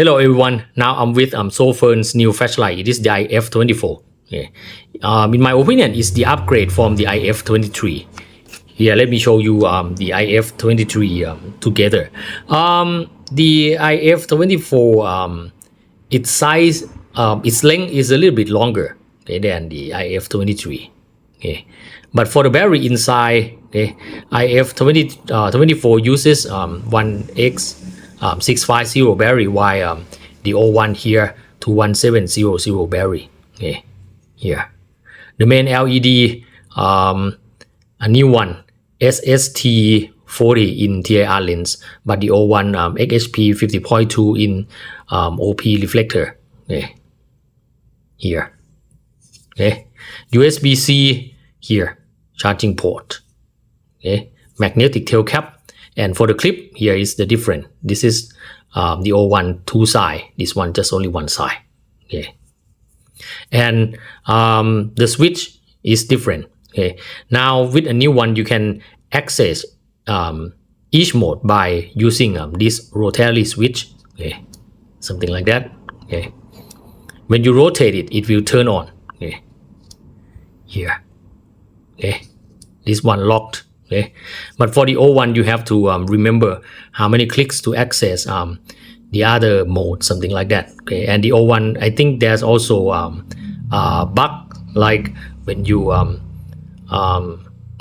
Hello everyone, now I'm with Sofirn's new flashlight. It is the IF24. Okay. In my opinion, it's the upgrade from the IF23. Here, let me show you the IF23 together. The IF24, its size, its length is a little bit longer, okay, than the IF23. Okay. But for the battery inside, okay, IF24 uses 1X650 battery, while the old one here 21700 battery. Okay, here the main LED, a new one SST40 in TIR lens, but the old one XHP 50.2 in OP reflector. Okay, here. Okay, USB-C here, charging port. Okay, magnetic tail cap. And for the clip, here is the different. This is the old one, two side. This one just only one side. Okay. And the switch is different. Okay. Now with a new one, you can access each mode by using this rotary switch. Okay. Something like that. Okay. When you rotate it, it will turn on. Okay. Here. Okay. This one locked. Okay. But for the old one, you have to remember how many clicks to access the other mode, something like that. Okay. And the old one, I think there's also a bug, like when you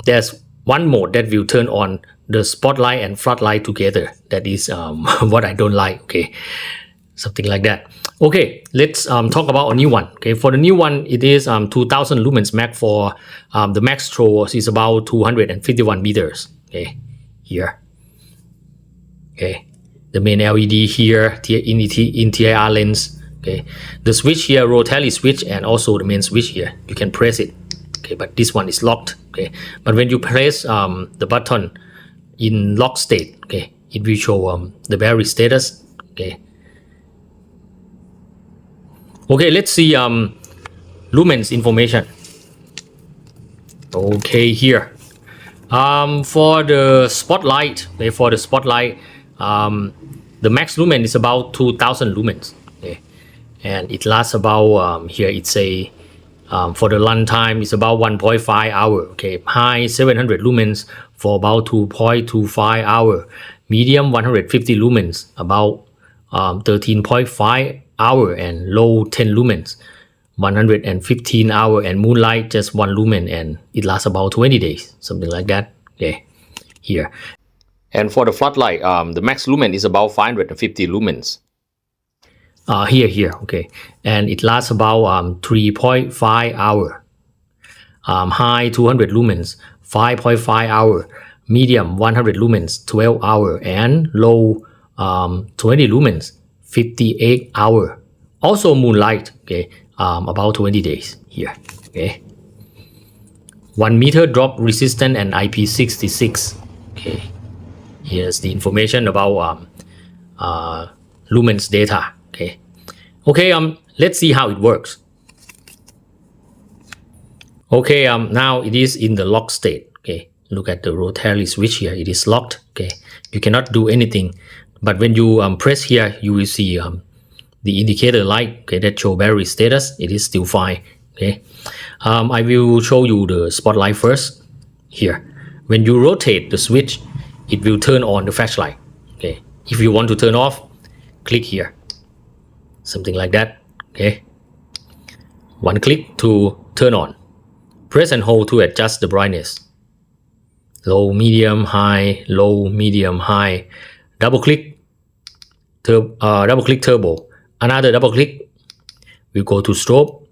there's one mode that will turn on the spotlight and floodlight together. That is what I don't like. Okay, something like that. Okay, let's talk about a new one. Okay, for the new one, it is 2000 lumens max. For the max throw is about 251 meters. Okay, here. Okay, the main LED here in TIR lens. Okay, the switch here, rotary switch, and also the main switch here. You can press it. Okay, but this one is locked. Okay, but when you press the button in lock state, okay, it will show the battery status. Okay. Okay, let's see lumens information. Okay, here. For the spotlight, okay, the max lumen is about 2000 lumens. Okay, and it lasts about here it's a for the run time is about 1.5 hour. Okay, high 700 lumens for about 2.25 hour. Medium 150 lumens about 13.5 hour, and low 10 lumens 115 hour, and moonlight just 1 lumen, and it lasts about 20 days, something like that. Okay, here. And for the floodlight, the max lumen is about 550 lumens. Here, okay, and it lasts about 3.5 hour. High 200 lumens 5.5 hour, medium 100 lumens 12 hour, and low 20 lumens 58 hour. Also moonlight, okay, about 20 days here. Okay, 1 meter drop resistant and IP66. Okay, here's the information about lumens data. Okay, let's see how it works. Okay, now it is in the lock state. Okay, look at the rotary switch here. It is locked. Okay, you cannot do anything. But when you press here, you will see the indicator light, okay, that show battery status. It is still fine. Okay, I will show you the spotlight first. Here, when you rotate the switch, it will turn on the flashlight. Okay, if you want to turn off, click here, something like that. Okay, one click to turn on. Press and hold to adjust the brightness. Low, medium, high, low, medium, high. Double click turbo. Another double click will go to strobe.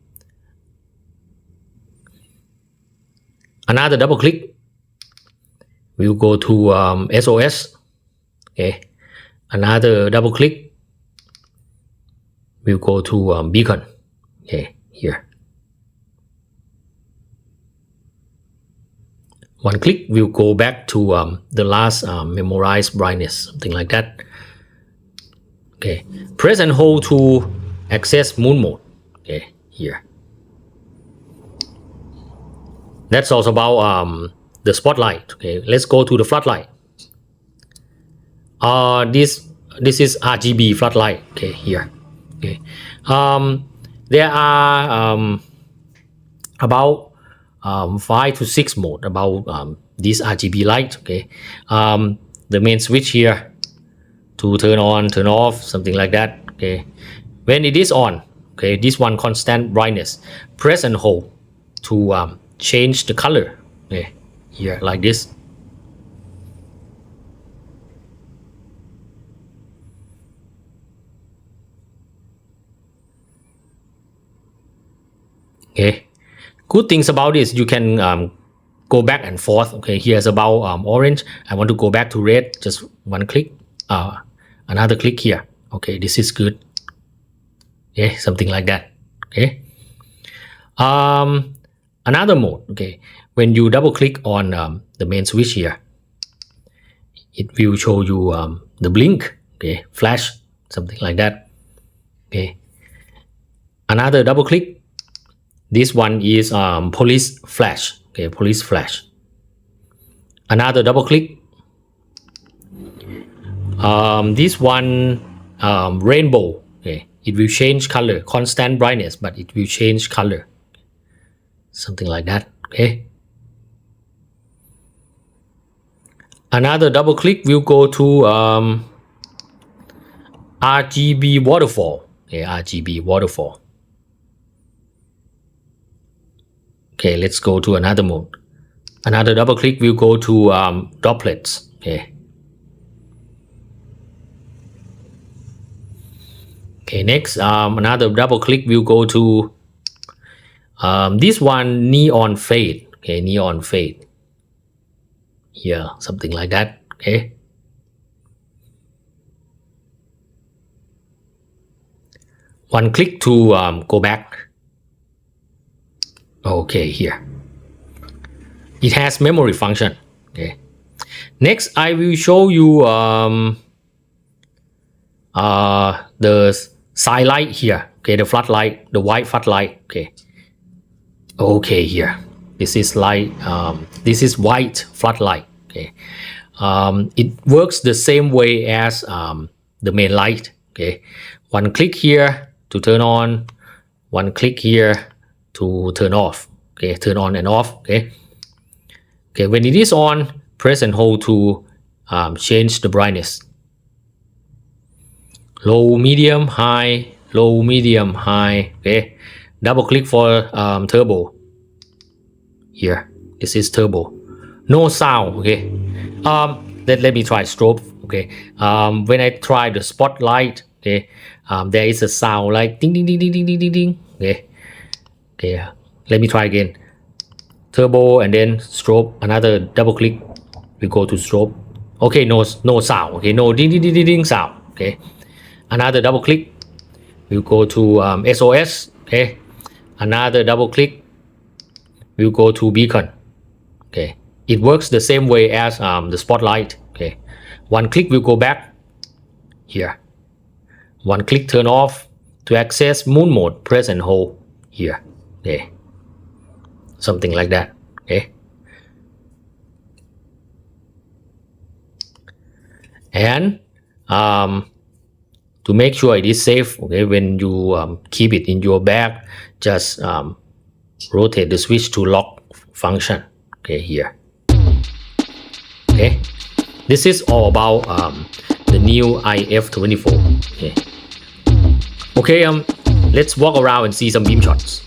Another double click will go to SOS. Okay, another double click will go to beacon. Okay, here. One click will go back to the last memorized brightness, something like that. Okay, press and hold to access moon mode. Okay, here. That's also about the spotlight. Okay, let's go to the floodlight. This this is RGB floodlight. Okay, here. Okay, there are about 5 to 6 mode about this RGB light. Okay, the main switch here to turn on, turn off, something like that. Okay, when it is on, okay, this one constant brightness, press and hold to change the color. Okay, here like this. Okay, good things about this, you can go back and forth. Okay, here's about orange. I want to go back to red. Just one click, another click here. Okay, this is good. Okay, something like that. Okay, another mode. Okay, when you double click on the main switch here, it will show you the blink. Okay, flash, something like that. Okay, another double click. This one is police flash. Okay, police flash. Another double click. This one rainbow. Okay, it will change color, constant brightness, but it will change color, something like that. Okay, another double click will go to RGB waterfall. Okay, RGB waterfall. Okay, let's go to another mode. Another double click will go to droplets. Okay. Okay, next another double click will go to this one, neon fade. Okay, neon fade. Yeah, something like that. Okay. One click to go back. Okay, here it has memory function. Okay, next I will show you the side light here. Okay, the floodlight, the white floodlight. Okay, here this is light, this is white floodlight. Okay, it works the same way as the main light. Okay, one click here to turn on, one click here to turn off. Okay, turn on and off. Okay, when it is on, press and hold to change the brightness. Low, medium, high, low, medium, high. Okay, double click for turbo. Here, this is turbo. No sound. Okay, let me try strobe. Okay, when I try the spotlight, okay, there is a sound like ding ding ding ding ding ding ding ding. Okay, let me try again. Turbo and then strobe. Another double click, we go to strobe. Okay, no sound. Okay, no ding ding ding ding ding sound. Okay, another double click, we'll go to SOS. Okay, another double click, we'll go to beacon. Okay, it works the same way as the spotlight. Okay, one click will go back here. One click turn off. To access moon mode, press and hold here. Okay, something like that. Okay, and to make sure it is safe, okay, when you keep it in your bag, just rotate the switch to lock function. Okay, here. Okay, this is all about the new IF24. Okay, let's walk around and see some beam shots.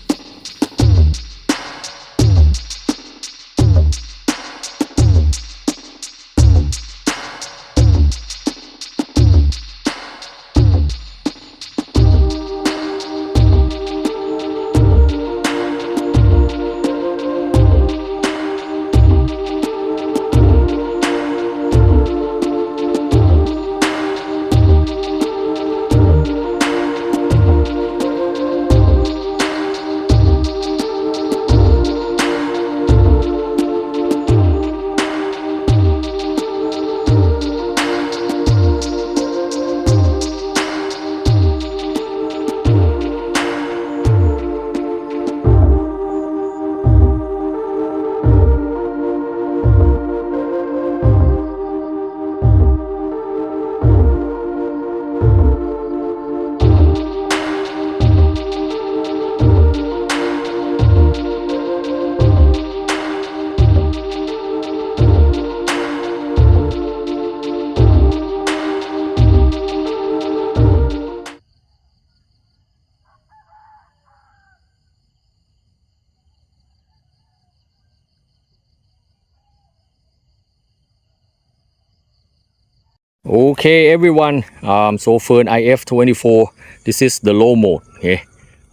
Okay, everyone. Sofirn IF24. This is the low mode. Okay.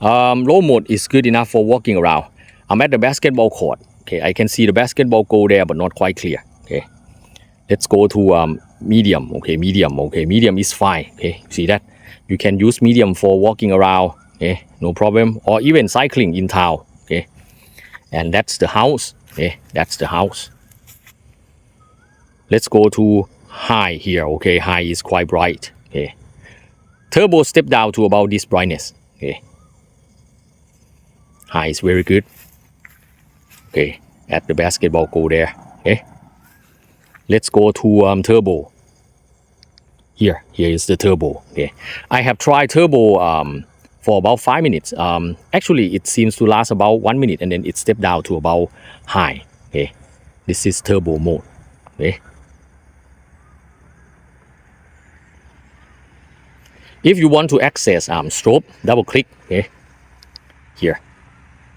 Low mode is good enough for walking around. I'm at the basketball court. Okay, I can see the basketball goal there, but not quite clear. Okay, let's go to medium. Okay, medium. Okay, medium is fine. Okay, see that? You can use medium for walking around. Okay, no problem. Or even cycling in town. Okay, and that's the house. Okay, that's the house. Let's go to high here. Okay, high is quite bright. Okay, turbo step down to about this brightness. Okay, high is very good. Okay, at the basketball goal there. Okay, let's go to turbo. Here is the turbo. Okay, I have tried turbo for about 5 minutes. Actually, it seems to last about 1 minute, and then it stepped down to about high. Okay, this is turbo mode. Okay. If you want to access strobe, double click. Okay, here.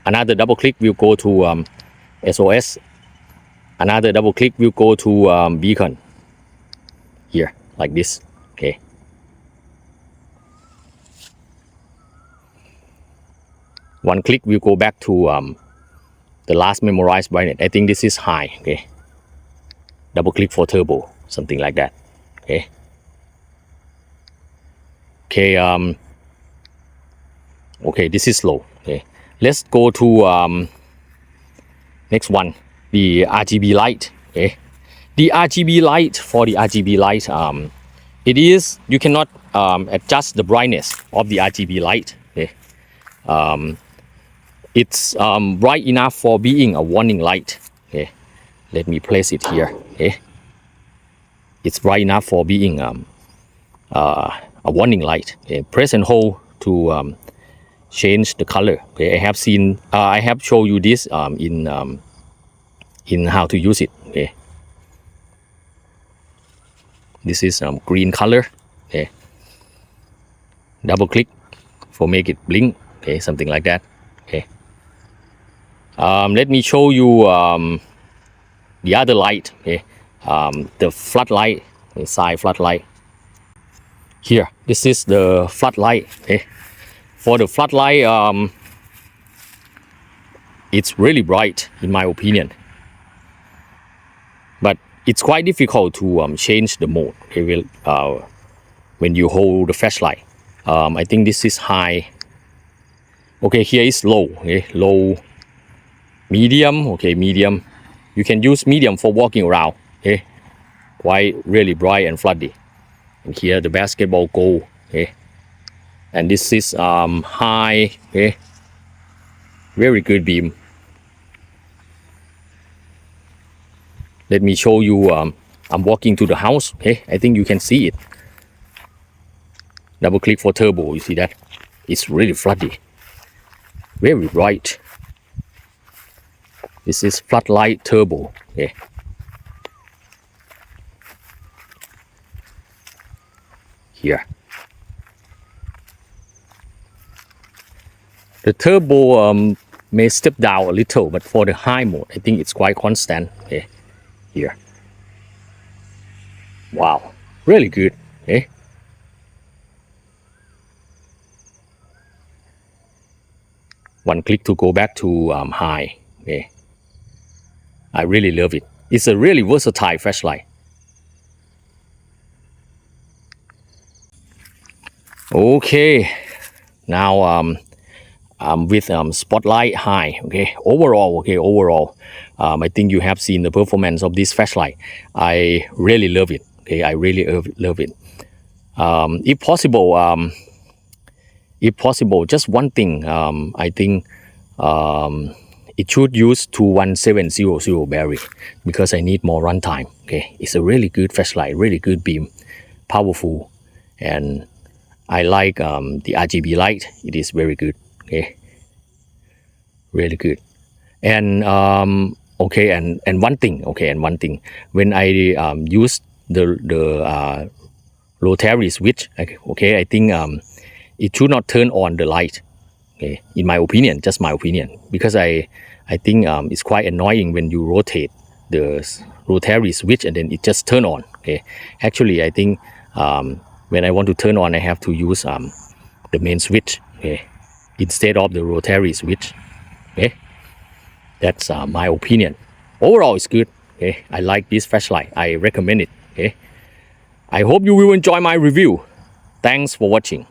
Another double click will go to SOS. Another double click will go to beacon. Here, like this. Okay. One click will go back to the last memorized brightness. I think this is high. Okay. Double click for turbo, something like that. Okay. Okay. Okay, this is low. Okay. Let's go to next one, the RGB light. Okay, the RGB light, for the RGB light, it is, you cannot adjust the brightness of the RGB light. Okay, it's bright enough for being a warning light. Okay, let me place it here. Okay, it's bright enough for being a warning light. Okay, press and hold to change the color. Okay, I have seen, I have shown you this in how to use it. Okay, this is green color. Okay, double click for make it blink. Okay, something like that. Okay, let me show you the other light. Okay, the floodlight, the side floodlight. Here, this is the floodlight. Okay, for the floodlight, it's really bright in my opinion, but it's quite difficult to change the mode. Okay, when you hold the flashlight. I think this is high. Okay, here is low. Okay, low, medium. Okay, medium. You can use medium for walking around. Okay, quite really bright and floody. And here the basketball goal. Okay, and this is high. Okay, very good beam. Let me show you. I'm walking to the house. Okay, I think you can see it. Double click for turbo. You see that? It's really floody, very bright. This is floodlight turbo. Okay. Here. The turbo may step down a little, but for the high mode, I think it's quite constant. Okay. Here. Wow, really good. Okay. One click to go back to high. Okay. I really love it. It's a really versatile flashlight. Okay, now with spotlight high. Okay, overall, I think you have seen the performance of this flashlight. I really love it. Okay, I really love it. If possible, just one thing. I think it should use 21700 battery because I need more runtime. Okay, it's a really good flashlight, really good beam, powerful, and I like the RGB light. It is very good. Okay, really good. And okay, and one thing. Okay, and one thing. When I use the rotary switch, okay, I think it should not turn on the light. Okay, in my opinion, just my opinion, because I think it's quite annoying when you rotate the rotary switch and then it just turn on. Okay, actually I think when I want to turn on I have to use the main switch, okay, instead of the rotary switch. Okay, that's my opinion. Overall it's good. Okay, I like this flashlight, I recommend it. Okay, I hope you will enjoy my review. Thanks for watching.